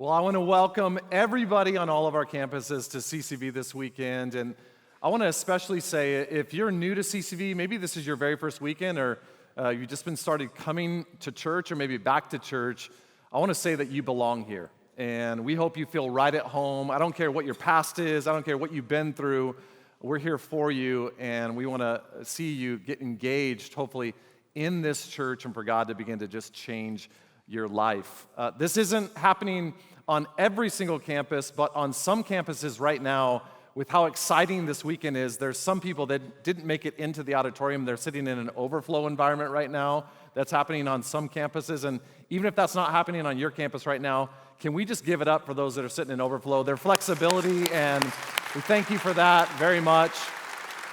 Well, I want to welcome everybody on all of our campuses to CCV this weekend. And I want to especially say, if you're new to CCV, maybe this is your very first weekend, or you've just been started coming to church, or maybe back to church, I want to say that you belong here. And we hope you feel right at home. I don't care what your past is. I don't care what you've been through. We're here for you, and we want to see you get engaged, hopefully, in this church, and for God to begin to just change your life. This isn't happening on every single campus, but on some campuses right now, with how exciting this weekend is, there's some people that didn't make it into the auditorium. They're sitting in an overflow environment right now. That's happening on some campuses. And even if that's not happening on your campus right now, can we just give it up for those that are sitting in overflow? Their flexibility, and we thank you for that very much.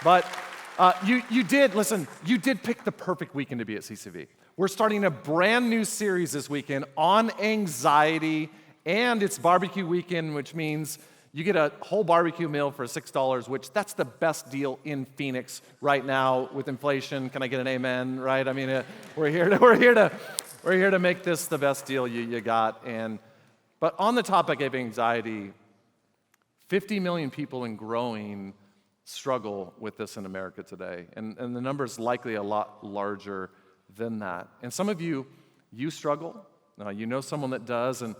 But you did pick the perfect weekend to be at CCV. We're starting a brand new series this weekend on anxiety, and it's barbecue weekend, which means you get a whole barbecue meal for $6, which that's the best deal in Phoenix right now with inflation. Can I get an amen? Right? I mean, we're here to make this the best deal you got. But on the topic of anxiety, 50 million people and growing struggle with this in America today, and the number is likely a lot larger than that. And some of you struggle. You know someone that does, and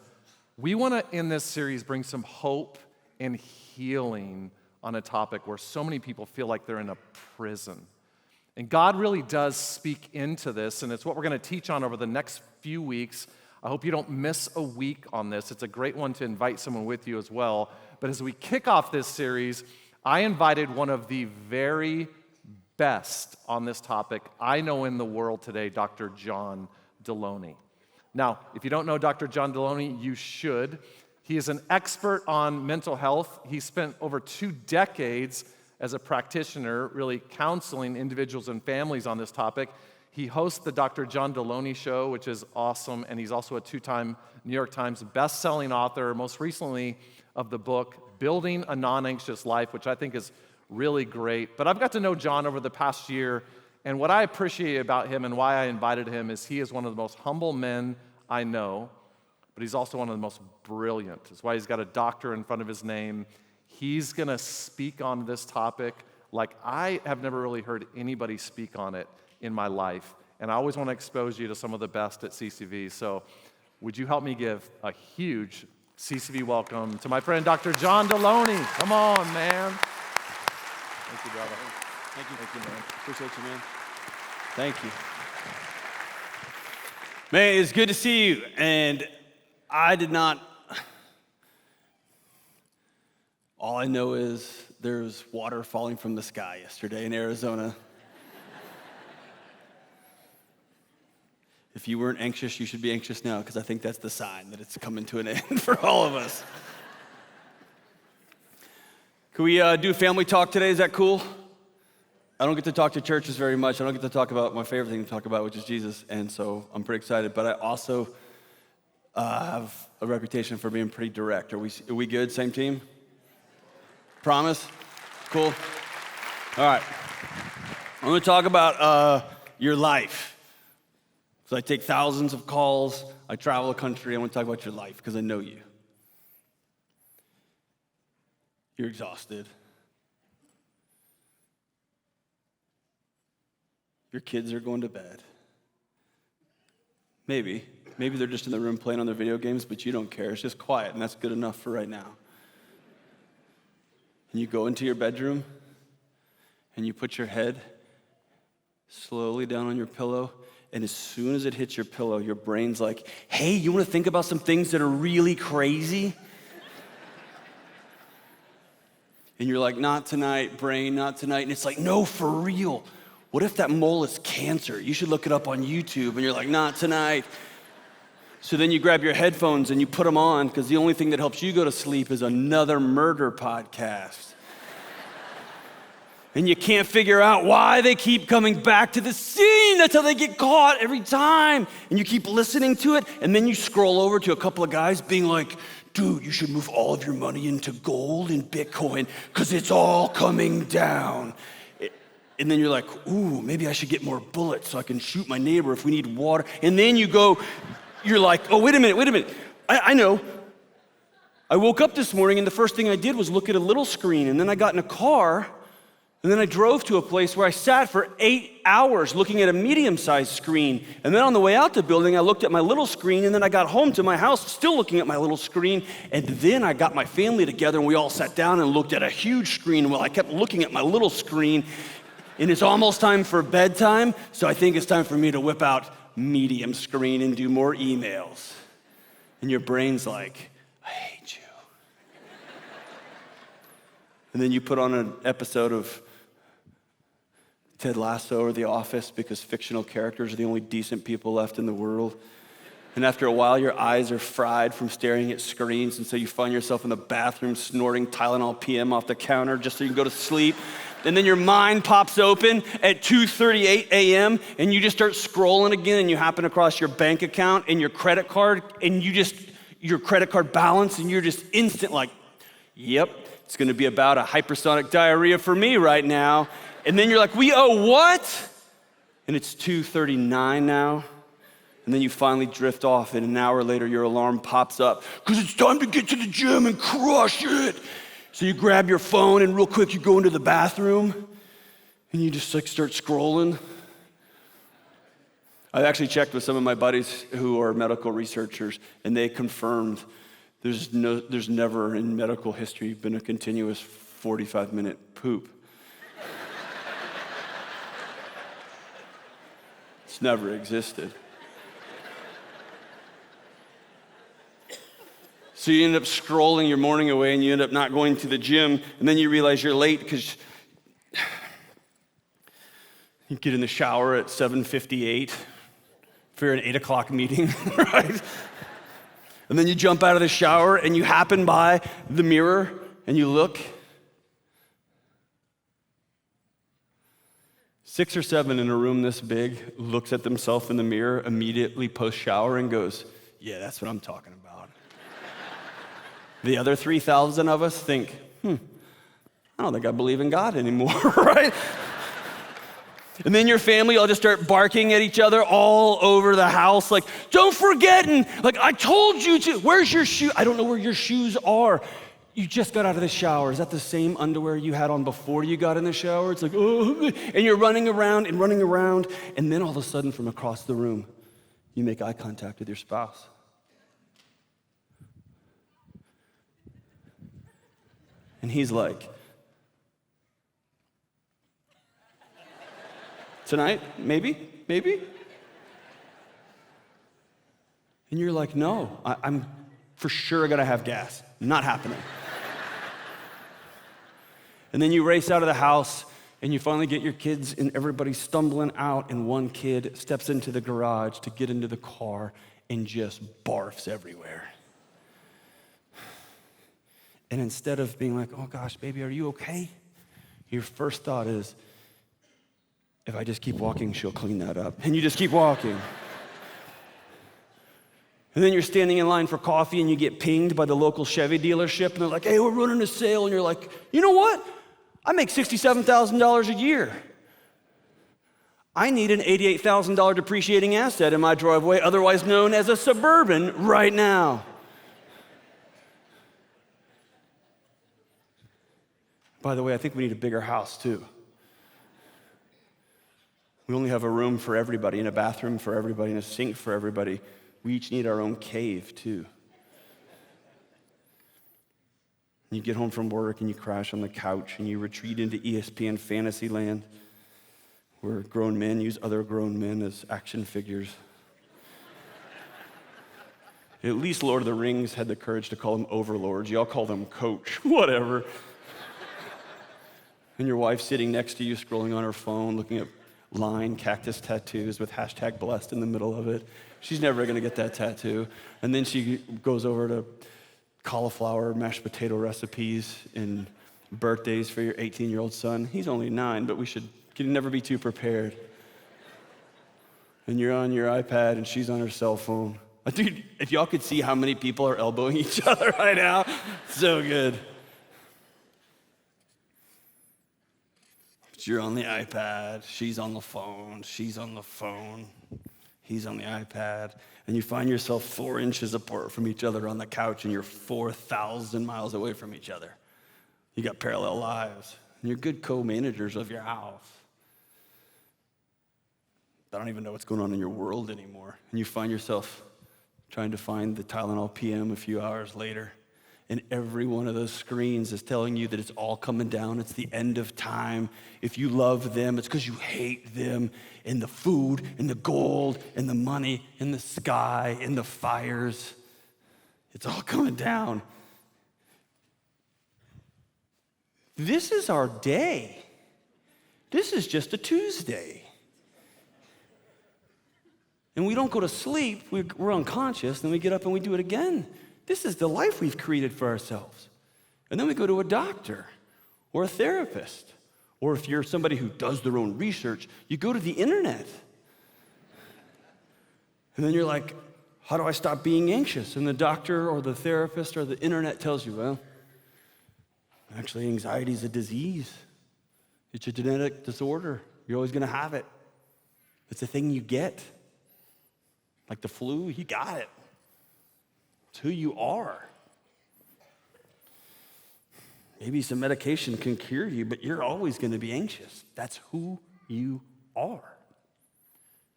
we want to, in this series, bring some hope and healing on a topic where so many people feel like they're in a prison. And God really does speak into this, and it's what we're going to teach on over the next few weeks. I hope you don't miss a week on this. It's a great one to invite someone with you as well. But as we kick off this series, I invited one of the very best on this topic I know in the world today, Dr. John Delony. Now, if you don't know Dr. John Delony, you should. He is an expert on mental health. He spent over 2 decades as a practitioner, really counseling individuals and families on this topic. He hosts the Dr. John Delony Show, which is awesome, and he's also a 2-time New York Times best-selling author, most recently of the book Building a Non-Anxious Life, which I think is really great. But I've got to know John over the past year, and what I appreciate about him and why I invited him is he is one of the most humble men I know, but he's also one of the most brilliant. That's why he's got a doctor in front of his name. He's going to speak on this topic like I have never really heard anybody speak on it in my life, and I always want to expose you to some of the best at CCV. So would you help me give a huge CCV welcome to my friend Dr. John Delony. Come on, man. Thank you, brother. Thank you, man. Appreciate you, man. Thank you. Man, it's good to see you. And all I know is there's water falling from the sky yesterday in Arizona. If you weren't anxious, you should be anxious now, because I think that's the sign that it's coming to an end for all of us. Can we do family talk today? Is that cool? I don't get to talk to churches very much. I don't get to talk about my favorite thing to talk about, which is Jesus, and so I'm pretty excited. But I also have a reputation for being pretty direct. Are we good? Same team? Promise? Cool. All right. I'm going to talk about your life. So I take thousands of calls. I travel the country. I want to talk about your life because I know you. You're exhausted. Your kids are going to bed. Maybe they're just in the room playing on their video games, but you don't care. It's just quiet, and that's good enough for right now. And you go into your bedroom, and you put your head slowly down on your pillow, and as soon as it hits your pillow, your brain's like, hey, you want to think about some things that are really crazy? And you're like, not tonight, brain, not tonight. And it's like, no, for real. What if that mole is cancer? You should look it up on YouTube. And you're like, not tonight. So then you grab your headphones and you put them on, because the only thing that helps you go to sleep is another murder podcast. And you can't figure out why they keep coming back to the scene. That's how they get caught every time. And you keep listening to it, and then you scroll over to a couple of guys being like, dude, you should move all of your money into gold and Bitcoin because it's all coming down. And then you're like, ooh, maybe I should get more bullets so I can shoot my neighbor if we need water. And then you're like, oh, wait a minute. I know. I woke up this morning and the first thing I did was look at a little screen, and then I got in a car, and then I drove to a place where I sat for 8 hours looking at a medium-sized screen. And then on the way out the building, I looked at my little screen, and then I got home to my house still looking at my little screen. And then I got my family together, and we all sat down and looked at a huge screen while I kept looking at my little screen. And it's almost time for bedtime, so I think it's time for me to whip out medium screen and do more emails. And your brain's like, I hate you. And then you put on an episode of Ted Lasso or The Office because fictional characters are the only decent people left in the world. And after a while, your eyes are fried from staring at screens, and so you find yourself in the bathroom snorting Tylenol PM off the counter just so you can go to sleep. And then your mind pops open at 2:38 a.m., and you just start scrolling again, and you happen across your bank account and your credit card, and your credit card balance, and you're just instant like, yep, it's gonna be about a hypersonic diarrhea for me right now. And then you're like, we owe what? And it's 2:39 now. And then you finally drift off, and an hour later, your alarm pops up because it's time to get to the gym and crush it. So you grab your phone, and real quick, you go into the bathroom, and you just like start scrolling. I actually checked with some of my buddies who are medical researchers, and they confirmed there's never in medical history been a continuous 45-minute poop. It's never existed. So you end up scrolling your morning away, and you end up not going to the gym, and then you realize you're late because you get in the shower at 7:58 for an 8 o'clock meeting, right? And then you jump out of the shower, and you happen by the mirror, and you look. 6 or 7 in a room this big looks at themselves in the mirror immediately post-shower and goes, yeah, that's what I'm talking about. The other 3,000 of us think, I don't think I believe in God anymore, right? And then your family all just start barking at each other all over the house, like, don't forget, and like, I told you to, where's your shoe? I don't know where your shoes are. You just got out of the shower. Is that the same underwear you had on before you got in the shower? It's like, oh, and you're running around, and then all of a sudden from across the room, you make eye contact with your spouse. And he's like, tonight, maybe? And you're like, no, I'm for sure gonna have gas. Not happening. And then you race out of the house, and you finally get your kids, and everybody's stumbling out, and one kid steps into the garage to get into the car and just barfs everywhere. And instead of being like, oh gosh, baby, are you okay? Your first thought is, if I just keep walking, she'll clean that up. And you just keep walking. And then you're standing in line for coffee, and you get pinged by the local Chevy dealership, and they're like, hey, we're running a sale. And you're like, you know what? I make $67,000 a year. I need an $88,000 depreciating asset in my driveway, otherwise known as a Suburban, right now. By the way, I think we need a bigger house too. We only have a room for everybody, and a bathroom for everybody, and a sink for everybody. We each need our own cave too. You get home from work and you crash on the couch and you retreat into ESPN Fantasyland, where grown men use other grown men as action figures. At least Lord of the Rings had the courage to call them overlords. Y'all call them coach, whatever. And your wife's sitting next to you scrolling on her phone, looking at line cactus tattoos with #blessed in the middle of it. She's never gonna get that tattoo. And then she goes over to cauliflower mashed potato recipes and birthdays for your 18-year-old son. He's only 9, but we can never be too prepared. And you're on your iPad and she's on her cell phone. Dude, if y'all could see how many people are elbowing each other right now, so good. But you're on the iPad, she's on the phone, He's on the iPad, and you find yourself 4 inches apart from each other on the couch, and you're 4,000 miles away from each other. You got parallel lives, and you're good co-managers of your house. I don't even know what's going on in your world anymore. And you find yourself trying to find the Tylenol PM a few hours later. And every one of those screens is telling you that it's all coming down. It's the end of time. If you love them, it's because you hate them. And the food, and the gold, and the money, and the sky, and the fires. It's all coming down. This is our day. This is just a Tuesday. And we don't go to sleep. We're unconscious. Then we get up and we do it again. This is the life we've created for ourselves. And then we go to a doctor or a therapist. Or if you're somebody who does their own research, you go to the internet. And then you're like, how do I stop being anxious? And the doctor or the therapist or the internet tells you, well, actually anxiety is a disease. It's a genetic disorder. You're always going to have it. It's a thing you get. Like the flu, you got it. It's who you are. Maybe some medication can cure you, but you're always going to be anxious. That's who you are.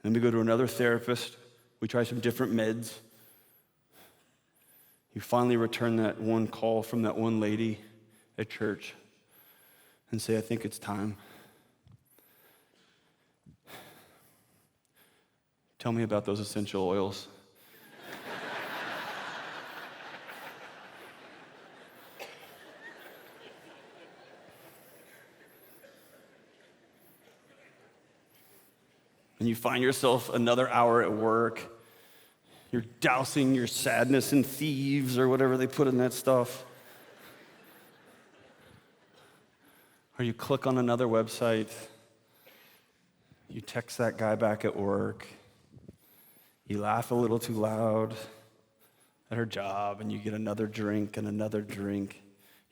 Then we go to another therapist. We try some different meds. You finally return that one call from that one lady at church and say, I think it's time. Tell me about those essential oils. And you find yourself another hour at work. You're dousing your sadness in thieves or whatever they put in that stuff. Or you click on another website. You text that guy back at work. You laugh a little too loud at her job, and you get another drink and another drink.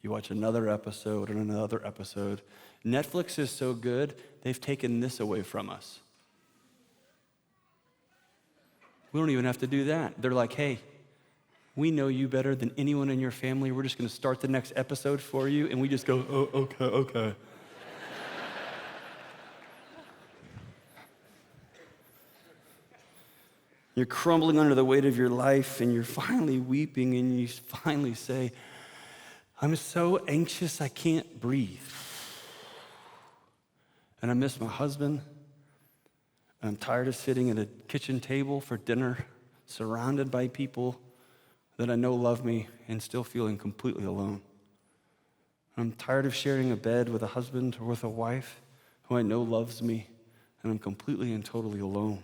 You watch another episode and another episode. Netflix is so good, they've taken this away from us. We don't even have to do that. They're like, hey, we know you better than anyone in your family. We're just going to start the next episode for you. And we just go, oh, okay. You're crumbling under the weight of your life, and you're finally weeping, and you finally say, I'm so anxious I can't breathe. And I miss my husband. I'm tired of sitting at a kitchen table for dinner, surrounded by people that I know love me and still feeling completely alone. I'm tired of sharing a bed with a husband or with a wife who I know loves me, and I'm completely and totally alone.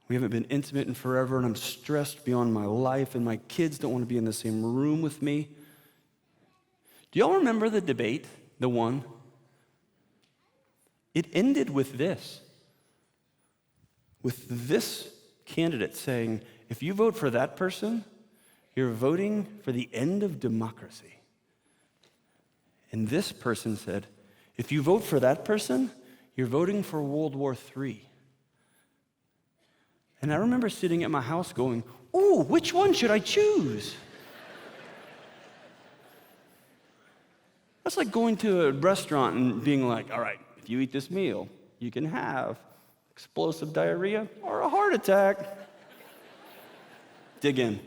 We haven't been intimate in forever, and I'm stressed beyond my life, and my kids don't want to be in the same room with me. Do y'all remember the debate, the one? It ended with this candidate saying, if you vote for that person, you're voting for the end of democracy. And this person said, if you vote for that person, you're voting for World War III. And I remember sitting at my house going, ooh, which one should I choose? That's like going to a restaurant and being like, all right, if you eat this meal, you can have explosive diarrhea or a heart attack. Dig in.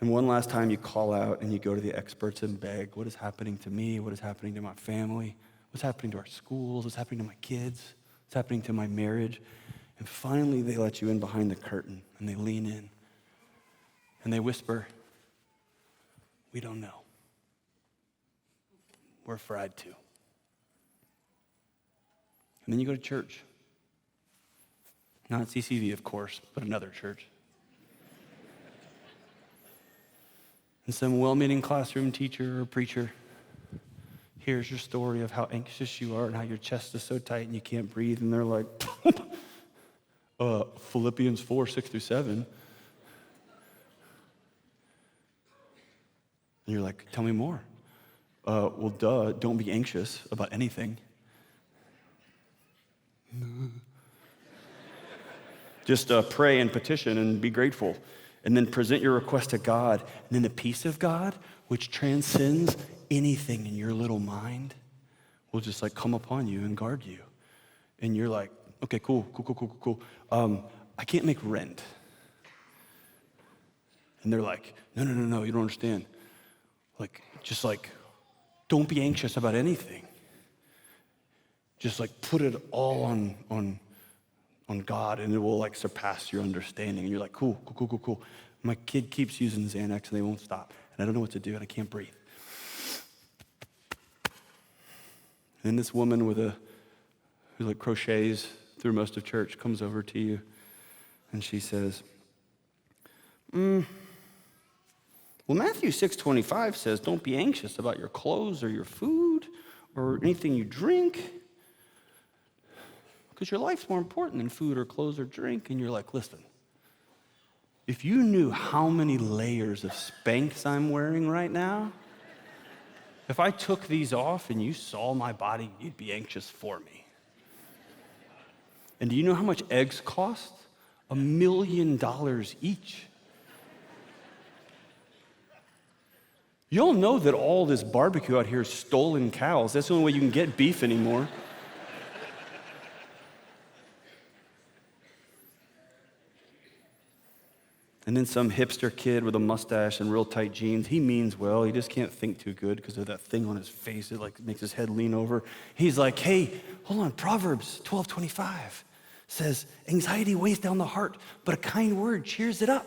And one last time you call out and you go to the experts and beg, what is happening to me? What is happening to my family? What's happening to our schools? What's happening to my kids? What's happening to my marriage? And finally they let you in behind the curtain and they lean in and they whisper, we don't know. We're afraid to. And then you go to church. Not CCV, of course, but another church. And some well-meaning classroom teacher or preacher hears your story of how anxious you are and how your chest is so tight and you can't breathe. And they're like, Philippians 4:6-7. And you're like, tell me more. Well, duh, don't be anxious about anything. Just pray and petition and be grateful. And then present your request to God. And then the peace of God, which transcends anything in your little mind, will just like come upon you and guard you. And you're like, okay, cool. I can't make rent. And they're like, no, you don't understand. Don't be anxious about anything. Just like put it all on God, and it will like surpass your understanding. And you're like, cool. My kid keeps using Xanax and they won't stop. And I don't know what to do and I can't breathe. And then this woman who like crochets through most of church comes over to you and she says, well, Matthew 6:25 says, don't be anxious about your clothes or your food or anything you drink, because your life's more important than food or clothes or drink. And you're like, listen, if you knew how many layers of Spanx I'm wearing right now, if I took these off and you saw my body, you'd be anxious for me. And do you know how much eggs cost? $1 million each. You all know that all this barbecue out here is stolen cows. That's the only way you can get beef anymore. And then some hipster kid with a mustache and real tight jeans, he means well, he just can't think too good because of that thing on his face. It like makes his head lean over. He's like, hey, hold on, Proverbs 12:25 says, anxiety weighs down the heart, but a kind word cheers it up.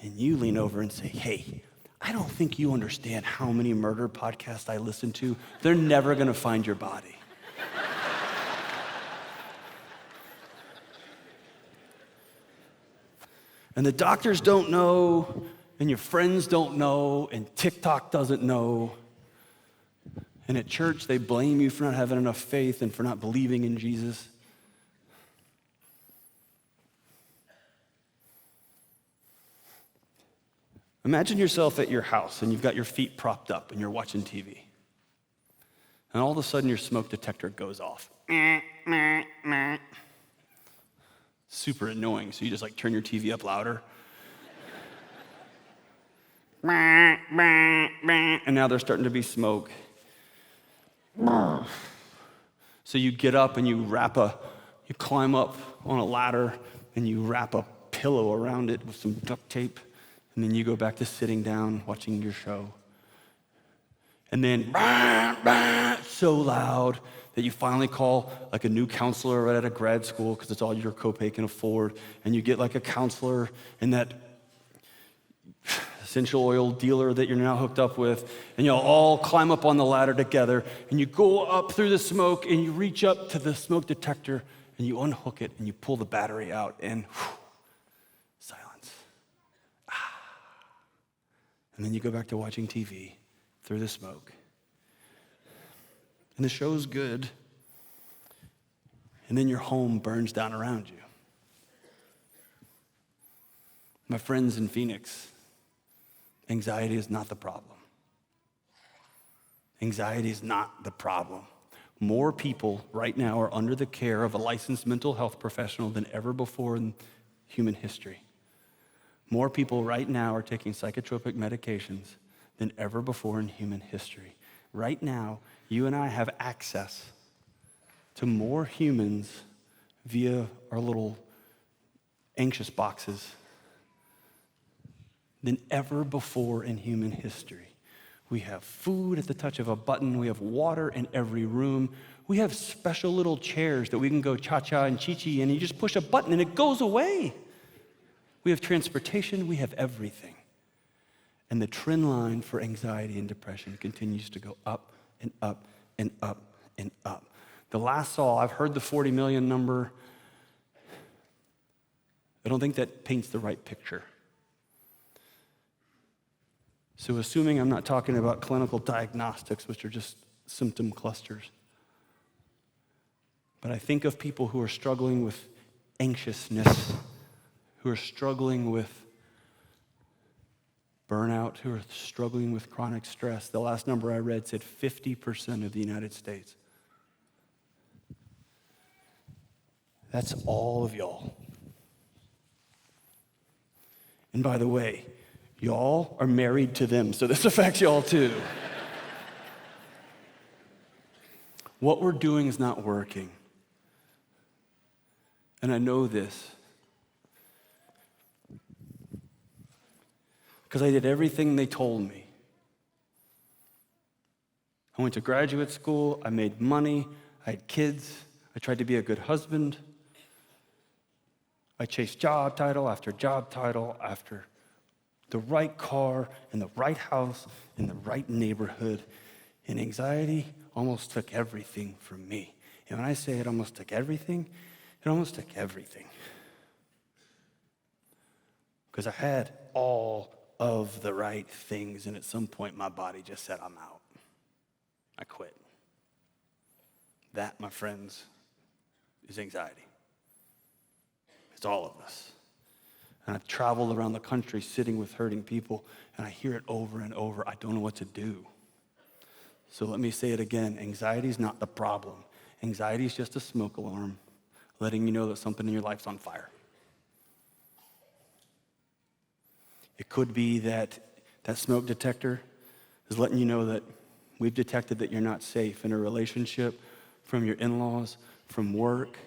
And you lean over and say, hey, I don't think you understand how many murder podcasts I listen to. They're never gonna find your body. And the doctors don't know, and your friends don't know, and TikTok doesn't know. And at church, they blame you for not having enough faith and for not believing in Jesus. Imagine yourself at your house, and you've got your feet propped up, and you're watching TV. And all of a sudden, your smoke detector goes off. Super annoying, so you just like turn your TV up louder. And now there's starting to be smoke. So you get up and you climb up on a ladder and you wrap a pillow around it with some duct tape, and then you go back to sitting down watching your show. And then so loud that you finally call like a new counselor right out of grad school because it's all your copay can afford, and you get like a counselor and that essential oil dealer that you're now hooked up with, and you'll all climb up on the ladder together, and you go up through the smoke, and you reach up to the smoke detector, and you unhook it, and you pull the battery out, and silence. And then you go back to watching TV through the smoke. And the show's good. And then your home burns down around you. My friends in Phoenix, anxiety is not the problem. Anxiety is not the problem. More people right now are under the care of a licensed mental health professional than ever before in human history. More people right now are taking psychotropic medications than ever before in human history. Right now, you and I have access to more humans via our little anxious boxes than ever before in human history. We have food at the touch of a button. We have water in every room. We have special little chairs that we can go cha-cha and chi-chi, and you just push a button and it goes away. We have transportation. We have everything. And the trend line for anxiety and depression continues to go up and up and up and up. The last saw, I've heard the 40 million number. I don't think that paints the right picture. So assuming I'm not talking about clinical diagnostics, which are just symptom clusters, but I think of people who are struggling with anxiousness, who are struggling with burnout, who are struggling with chronic stress. The last number I read said 50% of the United States. That's all of y'all. And by the way, y'all are married to them, so this affects y'all too. What we're doing is not working. And I know this because I did everything they told me. I went to graduate school, I made money, I had kids, I tried to be a good husband. I chased job title after the right car in the right house in the right neighborhood. And anxiety almost took everything from me. And when I say it almost took everything, it almost took everything. Because I had all of the right things, and at some point my body just said, I'm out. I quit. That, my friends, is anxiety. It's all of us. And I've traveled around the country sitting with hurting people, and I hear it over and over. I don't know what to do. So let me say it again. Anxiety is not the problem. Anxiety is just a smoke alarm letting you know that something in your life's on fire. It could be that smoke detector is letting you know that we've detected that you're not safe in a relationship, from your in-laws, from work,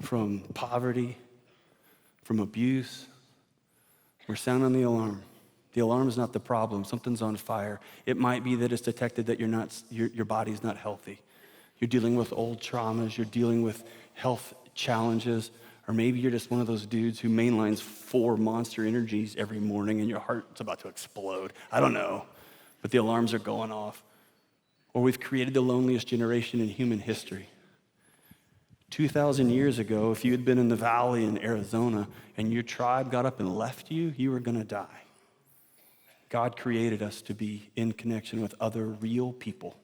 from poverty, from abuse. We're sounding the alarm. The alarm is not the problem. Something's on fire. It might be that it's detected that your body's not healthy. You're dealing with old traumas. You're dealing with health challenges. Or maybe you're just one of those dudes who mainlines 4 Monster Energies every morning and your heart's about to explode. I don't know. But the alarms are going off. Or we've created the loneliest generation in human history. 2,000 years ago, if you had been in the valley in Arizona and your tribe got up and left you, you were going to die. God created us to be in connection with other real people.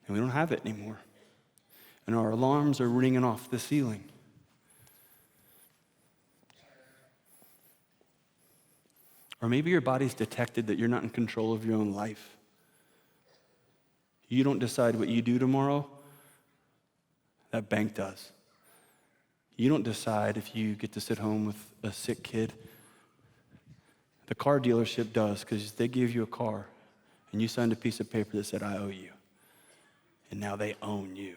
And we don't have it anymore. And our alarms are ringing off the ceiling. Or maybe your body's detected that you're not in control of your own life. You don't decide what you do tomorrow. That bank does. You don't decide if you get to sit home with a sick kid. The car dealership does, because they gave you a car and you signed a piece of paper that said, I owe you. And now they own you.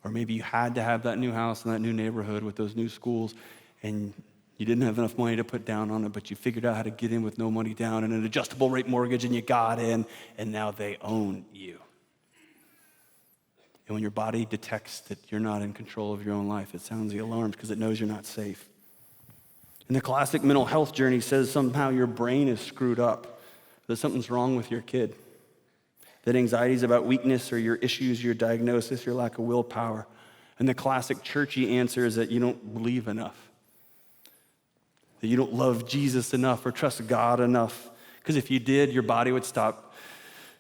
Or maybe you had to have that new house in that new neighborhood with those new schools, and you didn't have enough money to put down on it, but you figured out how to get in with no money down and an adjustable rate mortgage, and you got in, and now they own you. And when your body detects that you're not in control of your own life, it sounds the alarms because it knows you're not safe. And the classic mental health journey says somehow your brain is screwed up, that something's wrong with your kid, that anxiety is about weakness or your issues, your diagnosis, your lack of willpower. And the classic churchy answer is that you don't believe enough, that you don't love Jesus enough or trust God enough, because if you did, your body would stop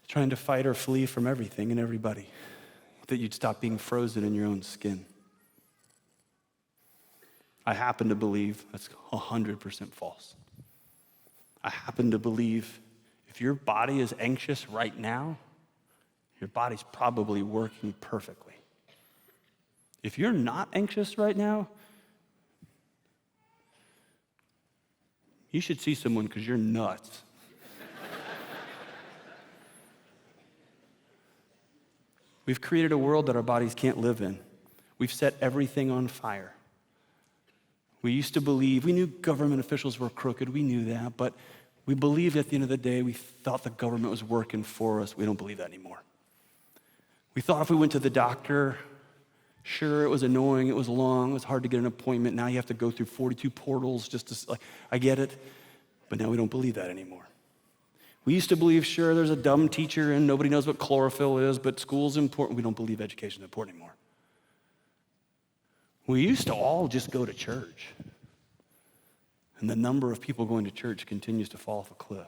trying to fight or flee from everything and everybody, that you'd stop being frozen in your own skin. I happen to believe that's 100% false. I happen to believe if your body is anxious right now, your body's probably working perfectly. If you're not anxious right now, you should see someone because you're nuts. We've created a world that our bodies can't live in. We've set everything on fire. We used to believe, we knew government officials were crooked, we knew that, but we believed at the end of the day, we thought the government was working for us. We don't believe that anymore. We thought if we went to the doctor, sure, it was annoying, it was long, it was hard to get an appointment. Now you have to go through 42 portals just to, I get it, but now we don't believe that anymore. We used to believe, sure, there's a dumb teacher and nobody knows what chlorophyll is, but school's important. We don't believe education is important anymore. We used to all just go to church, and the number of people going to church continues to fall off a cliff.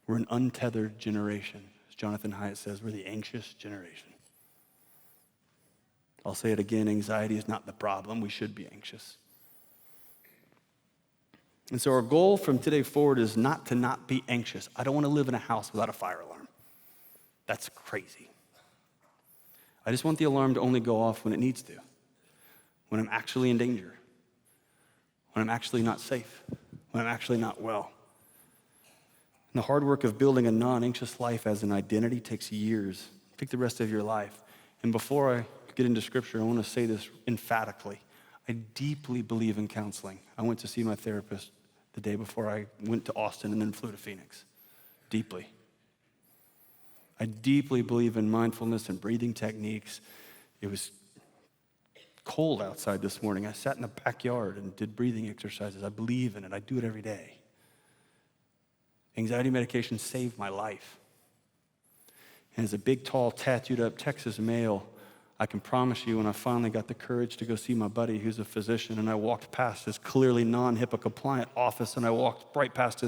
We're an untethered generation. As Jonathan Haidt says, we're the anxious generation. I'll say it again, anxiety is not the problem. We should be anxious. And so our goal from today forward is not to not be anxious. I don't want to live in a house without a fire alarm. That's crazy. I just want the alarm to only go off when it needs to, when I'm actually in danger, when I'm actually not safe, when I'm actually not well. And the hard work of building a non-anxious life as an identity takes years. Take the rest of your life. And before I get into scripture, I want to say this emphatically. I deeply believe in counseling. I went to see my therapist the day before I went to Austin and then flew to Phoenix. Deeply. I deeply believe in mindfulness and breathing techniques. It was cold outside this morning. I sat in the backyard and did breathing exercises. I believe in it. I do it every day. Anxiety medication saved my life. And as a big, tall, tattooed up Texas male, I can promise you when I finally got the courage to go see my buddy who's a physician, and I walked past his clearly non-HIPAA compliant office, and I walked right past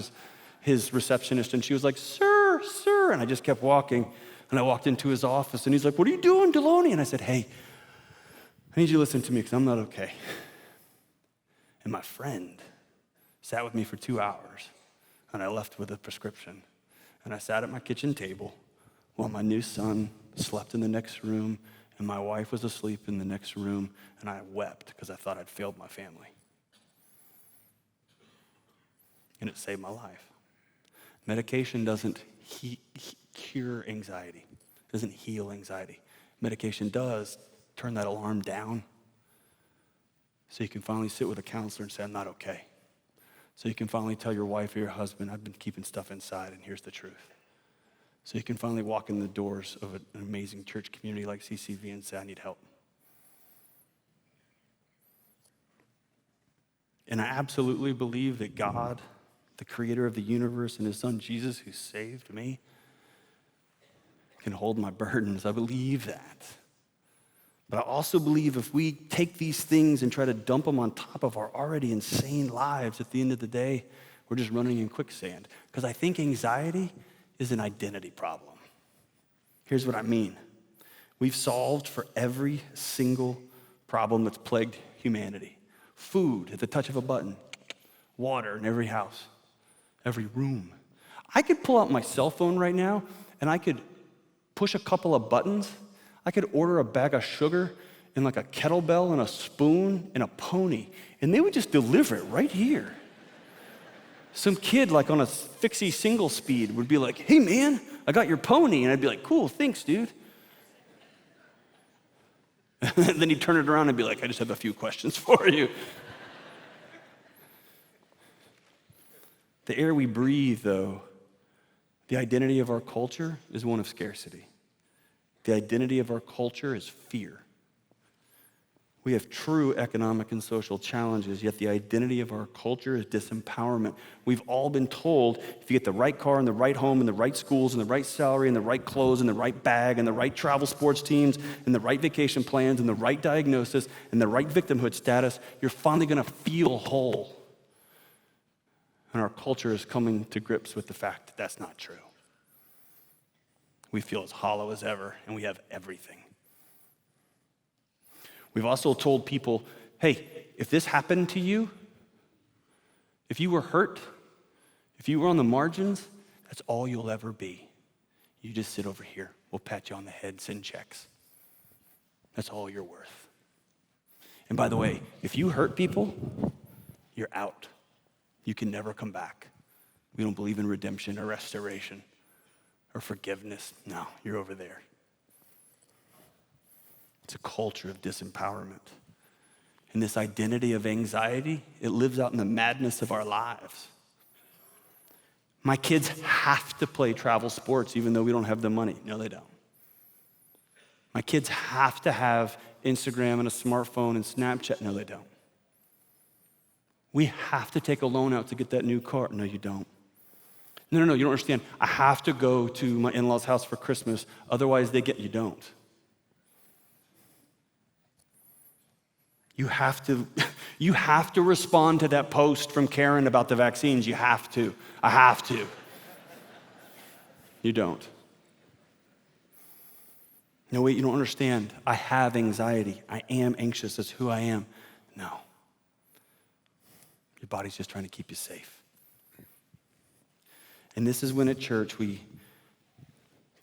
his receptionist, and she was like, "Sir, sir," and I just kept walking, and I walked into his office, and he's like, "What are you doing, Delony?" And I said, "Hey, I need you to listen to me because I'm not okay." And my friend sat with me for 2 hours, and I left with a prescription, and I sat at my kitchen table while my new son slept in the next room, and my wife was asleep in the next room, and I wept because I thought I'd failed my family. And it saved my life. Medication doesn't cure anxiety, doesn't heal anxiety. Medication does turn that alarm down so you can finally sit with a counselor and say, "I'm not okay." So you can finally tell your wife or your husband, "I've been keeping stuff inside, and here's the truth." So you can finally walk in the doors of an amazing church community like CCV and say, "I need help." And I absolutely believe that God, the creator of the universe, and his son Jesus, who saved me, can hold my burdens. I believe that. But I also believe if we take these things and try to dump them on top of our already insane lives, at the end of the day, we're just running in quicksand. Because I think anxiety is an identity problem. Here's what I mean. We've solved for every single problem that's plagued humanity. Food at the touch of a button. Water in every house, every room. I could pull out my cell phone right now and I could push a couple of buttons. I could order a bag of sugar and like a kettlebell and a spoon and a pony, and they would just deliver it right here. Some kid like on a fixie single speed would be like, "Hey man, I got your pony." And I'd be like, "Cool, thanks dude." And then he'd turn it around and be like, "I just have a few questions for you." The air we breathe, though, the identity of our culture is one of scarcity. The identity of our culture is fear. We have true economic and social challenges, yet the identity of our culture is disempowerment. We've all been told if you get the right car and the right home and the right schools and the right salary and the right clothes and the right bag and the right travel sports teams and the right vacation plans and the right diagnosis and the right victimhood status, you're finally going to feel whole. And our culture is coming to grips with the fact that that's not true. We feel as hollow as ever, and we have everything. We've also told people, hey, if this happened to you, if you were hurt, if you were on the margins, that's all you'll ever be. You just sit over here. We'll pat you on the head, send checks. That's all you're worth. And by the way, if you hurt people, you're out. You can never come back. We don't believe in redemption or restoration or forgiveness. No, you're over there. It's a culture of disempowerment. And this identity of anxiety, it lives out in the madness of our lives. My kids have to play travel sports even though we don't have the money. No, they don't. My kids have to have Instagram and a smartphone and Snapchat. No, they don't. We have to take a loan out to get that new car. No, you don't. No, you don't understand. I have to go to my in-laws' house for Christmas. Otherwise, you don't. You have to respond to that post from Karen about the vaccines. You have to. I have to. You don't. No, wait, you don't understand. I have anxiety. I am anxious. That's who I am. No. Your body's just trying to keep you safe. And this is when at church we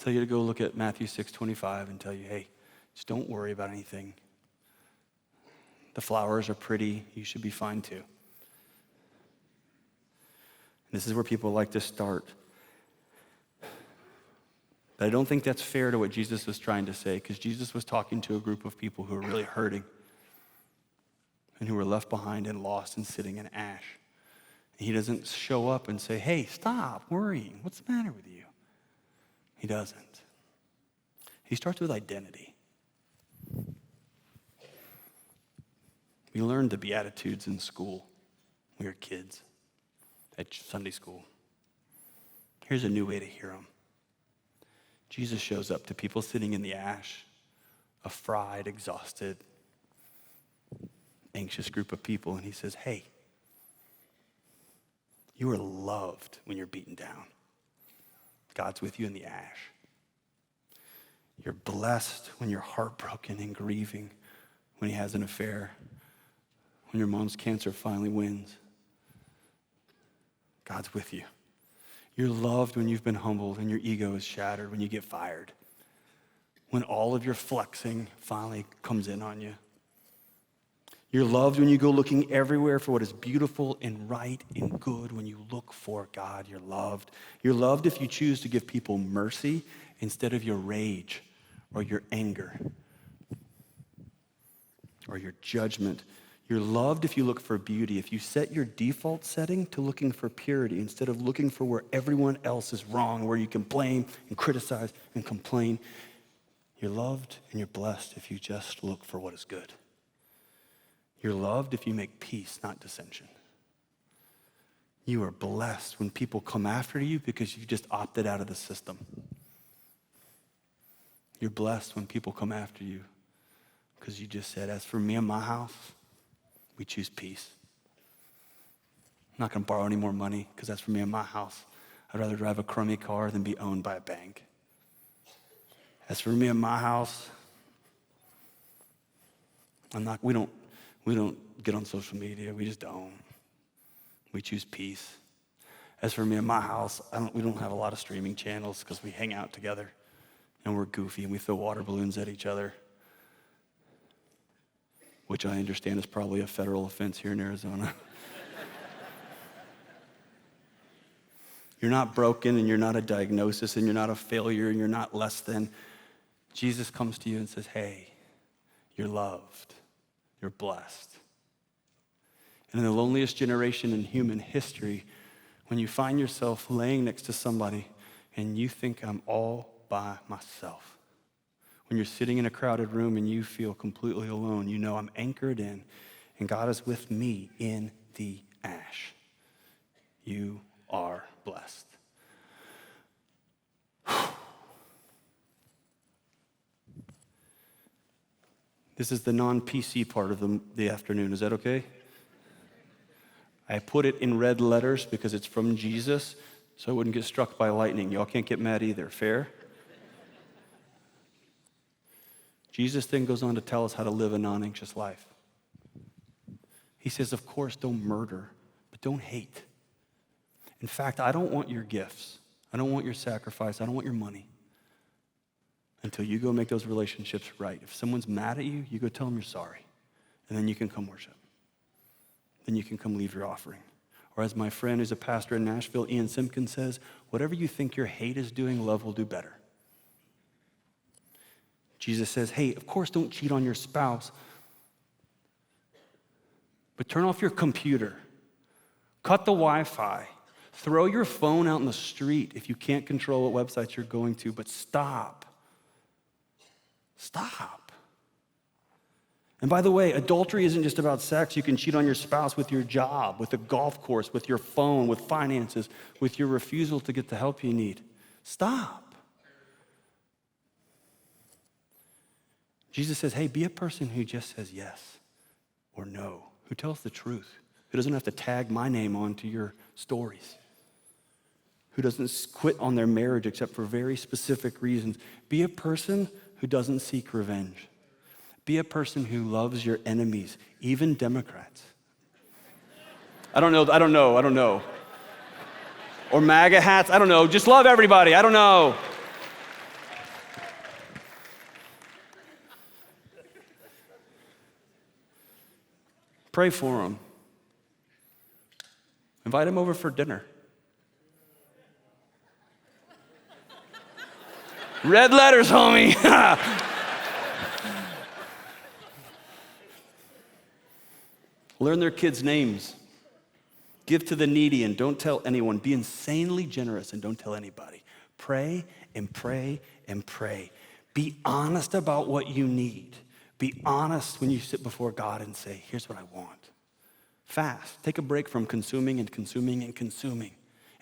tell you to go look at Matthew 6:25 and tell you, hey, just don't worry about anything. The flowers are pretty. You should be fine too. This is where people like to start. But I don't think that's fair to what Jesus was trying to say, because Jesus was talking to a group of people who were really hurting and who were left behind and lost and sitting in ash. And he doesn't show up and say, hey, stop worrying. What's the matter with you? He doesn't. He starts with identity. We learned the Beatitudes in school. We were kids at Sunday school. Here's a new way to hear them. Jesus shows up to people sitting in the ash, a fried, exhausted, anxious group of people, and he says, hey, you are loved when you're beaten down. God's with you in the ash. You're blessed when you're heartbroken and grieving, when he has an affair, when your mom's cancer finally wins. God's with you. You're loved when you've been humbled and your ego is shattered, when you get fired, when all of your flexing finally comes in on you. You're loved when you go looking everywhere for what is beautiful and right and good. When you look for God, you're loved. You're loved if you choose to give people mercy instead of your rage or your anger or your judgment. You're loved if you look for beauty, if you set your default setting to looking for purity instead of looking for where everyone else is wrong, where you can blame and criticize and complain. You're loved and you're blessed if you just look for what is good. You're loved if you make peace, not dissension. You are blessed when people come after you because you just opted out of the system. You're blessed when people come after you because you just said, as for me and my house, we choose peace. I'm not going to borrow any more money because that's for me and my house. I'd rather drive a crummy car than be owned by a bank. As for me and my house, we don't get on social media. We just don't. We choose peace. As for me and my house, we don't have a lot of streaming channels because we hang out together and we're goofy and we throw water balloons at each other, which I understand is probably a federal offense here in Arizona. You're not broken and you're not a diagnosis and you're not a failure and you're not less than. Jesus comes to you and says, hey, you're loved. You're blessed. And in the loneliest generation in human history, when you find yourself laying next to somebody and you think I'm all by myself, when you're sitting in a crowded room and you feel completely alone, you know I'm anchored in and God is with me in the ash. You are blessed. This is the non-PC part of the afternoon. Is that okay? I put it in red letters because it's from Jesus, so I wouldn't get struck by lightning. Y'all can't get mad either. Fair? Jesus then goes on to tell us how to live a non-anxious life. He says, of course, don't murder, but don't hate. In fact, I don't want your gifts. I don't want your sacrifice. I don't want your money until you go make those relationships right. If someone's mad at you, you go tell them you're sorry, and then you can come worship. Then you can come leave your offering. Or as my friend who's a pastor in Nashville, Ian Simpkins says, whatever you think your hate is doing, love will do better. Jesus says, hey, of course don't cheat on your spouse, but turn off your computer, cut the Wi-Fi, throw your phone out in the street if you can't control what websites you're going to, but stop. Stop. And by the way, adultery isn't just about sex. You can cheat on your spouse with your job, with a golf course, with your phone, with finances, with your refusal to get the help you need. Stop. Jesus says, hey, be a person who just says yes or no, who tells the truth, who doesn't have to tag my name onto your stories, who doesn't quit on their marriage except for very specific reasons. Be a person who doesn't seek revenge. Be a person who loves your enemies, even Democrats. I don't know. Or MAGA hats, I don't know. Just love everybody, I don't know. Pray for them. Invite them over for dinner. Red letters, homie. Learn their kids' names. Give to the needy and don't tell anyone. Be insanely generous and don't tell anybody. Pray and pray and pray. Be honest about what you need. Be honest when you sit before God and say, here's what I want. Fast. Take a break from consuming and consuming and consuming.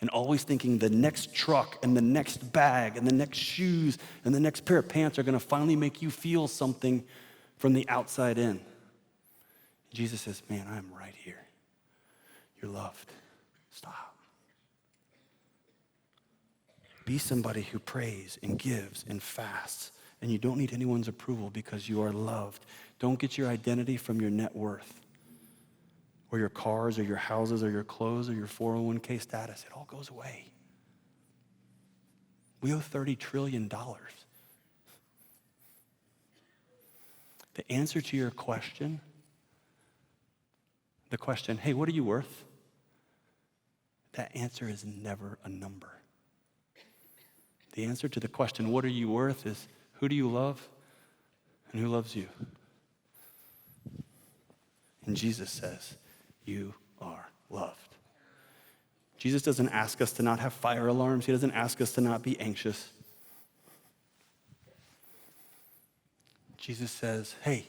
And always thinking the next truck and the next bag and the next shoes and the next pair of pants are going to finally make you feel something from the outside in. Jesus says, man, I'm right here. You're loved. Stop. Be somebody who prays and gives and fasts, and you don't need anyone's approval because you are loved. Don't get your identity from your net worth, or your cars, or your houses, or your clothes, or your 401k status. It all goes away. We owe $30 trillion. The answer to your question, the question, hey, what are you worth? That answer is never a number. The answer to the question, what are you worth, is who do you love and who loves you? And Jesus says, you are loved. Jesus doesn't ask us to not have fire alarms. He doesn't ask us to not be anxious. Jesus says, hey,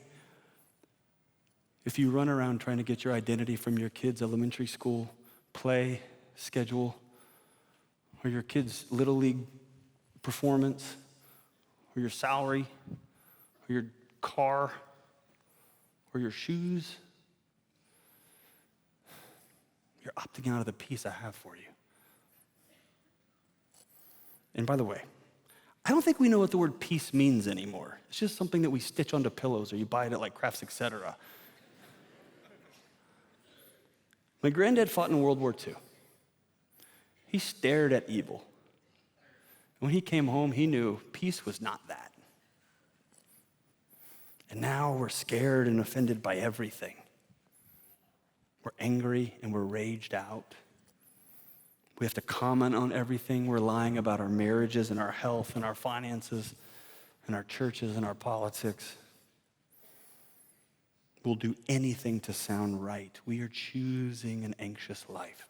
if you run around trying to get your identity from your kids' elementary school play schedule, or your kids' little league performance, or your salary, or your car, or your shoes, you're opting out of the peace I have for you. And by the way, I don't think we know what the word peace means anymore. It's just something that we stitch onto pillows or you buy it at like Crafts, etc. My granddad fought in World War II. He stared at evil. When he came home, he knew peace was not that. And now we're scared and offended by everything. We're angry and we're raged out. We have to comment on everything. We're lying about our marriages and our health and our finances and our churches and our politics. We'll do anything to sound right. We are choosing an anxious life.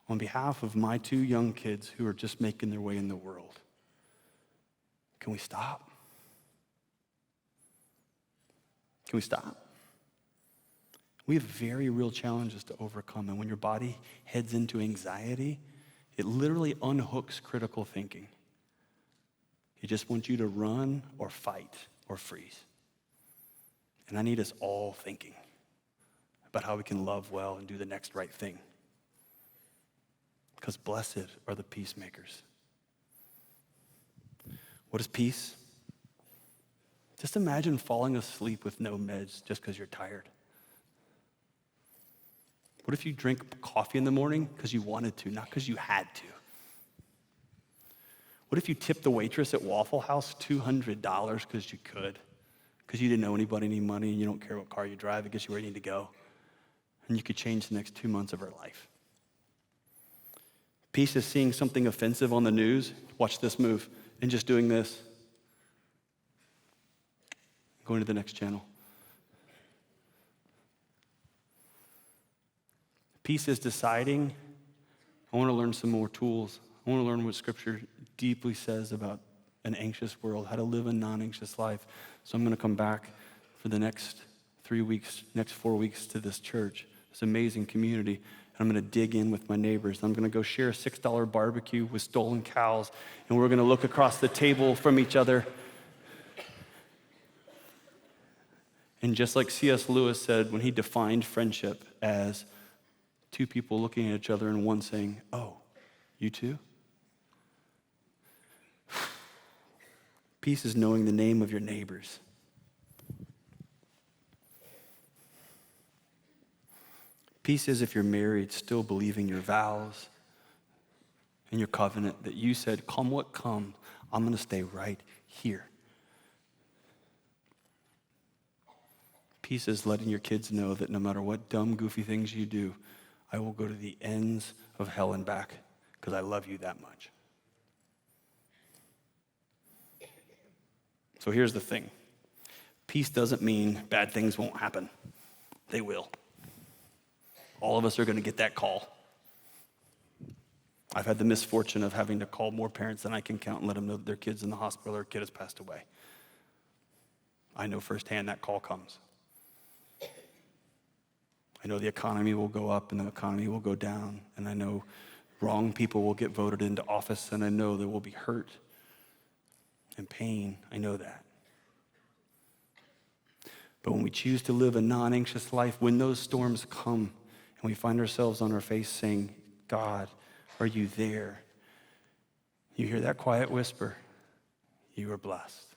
On behalf of my 2 young kids who are just making their way in the world, can we stop? Can we stop? We have very real challenges to overcome, and when your body heads into anxiety, it literally unhooks critical thinking. It just wants you to run or fight or freeze. And I need us all thinking about how we can love well and do the next right thing. Because blessed are the peacemakers. What is peace? Just imagine falling asleep with no meds just because you're tired. What if you drink coffee in the morning because you wanted to, not because you had to? What if you tipped the waitress at Waffle House $200 because you could? Because you didn't know anybody need money and you don't care what car you drive, it gets you where you need to go. And you could change the next 2 months of her life. Peace is seeing something offensive on the news, watch this move, and just doing this. Going to the next channel. Peace is deciding, I want to learn some more tools. I want to learn what Scripture deeply says about an anxious world, how to live a non-anxious life. So I'm going to come back for the next 3 weeks, next 4 weeks to this church, this amazing community. And I'm going to dig in with my neighbors. I'm going to go share a $6 barbecue with stolen cows, and we're going to look across the table from each other. And just like C.S. Lewis said when he defined friendship as 2 people looking at each other and one saying, oh, you too? Peace is knowing the name of your neighbors. Peace is, if you're married, still believing your vows and your covenant that you said, come what come, I'm going to stay right here. Peace is letting your kids know that no matter what dumb, goofy things you do, I will go to the ends of hell and back because I love you that much. So here's the thing. Peace doesn't mean bad things won't happen. They will. All of us are going to get that call. I've had the misfortune of having to call more parents than I can count and let them know that their kid's in the hospital or their kid has passed away. I know firsthand that call comes. I know the economy will go up and the economy will go down, and I know wrong people will get voted into office, and I know there will be hurt and pain. I know that. But when we choose to live a non-anxious life, when those storms come and we find ourselves on our face saying, God, are you there? You hear that quiet whisper, you are blessed.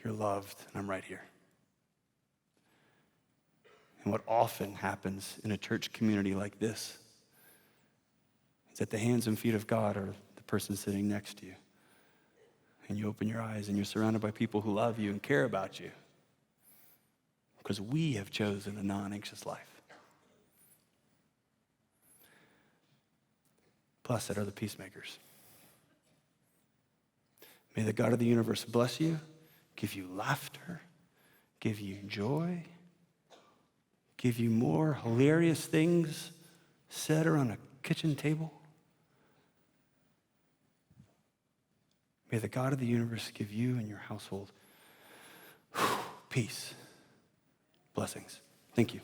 You're loved, and I'm right here. And what often happens in a church community like this is that the hands and feet of God are the person sitting next to you. And you open your eyes and you're surrounded by people who love you and care about you. Because we have chosen a non-anxious life. Blessed are the peacemakers. May the God of the universe bless you, give you laughter, give you joy, give you more hilarious things said around a kitchen table. May the God of the universe give you and your household peace. Blessings. Thank you.